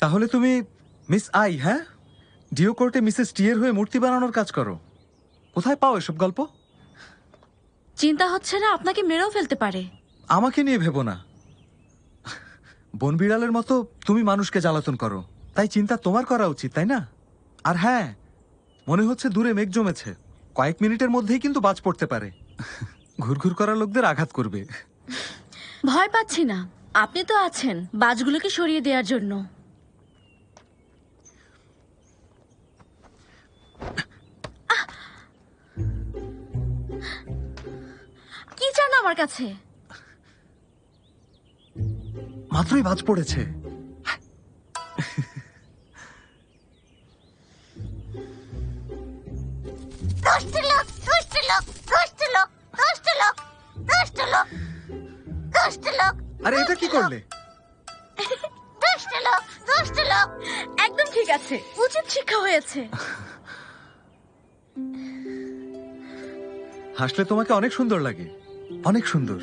তাহলে তুমি miss I, হ্যাঁ? ডিও কোর্টে মিসেস টি এর হয়ে মূর্তি বানানোর কাজ করো। কোথায় পাও এসব গল্প? চিন্তা হচ্ছে না আপনাকে মেরেও ফেলতে পারে? আমাকে নিয়ে ভেবো না। বন বিড়ালের মতো তুমি মানুষকে জ্বালাতন করো, তাই চিন্তা তোমার করা উচিত, তাই না? আর হ্যাঁ, মনে হচ্ছে দূরে মেঘ জমেছে, কয়েক মিনিটের মধ্যেই কিন্তু বাজ পড়তে পারে। ঘুরঘুর করা লোকদের আঘাত করবে। ভয় পাচ্ছি না, আপনি তো আছেন বাজগুলোকে সরিয়ে দেওয়ার জন্য। কি চান আমার কাছে? মাত্রই বাজ পড়েছে। আরে এটা কি করলে? একদম ঠিক আছে, উচিত শিক্ষা হয়েছে। হাসলে তোমাকে অনেক সুন্দর লাগে, অনেক সুন্দর।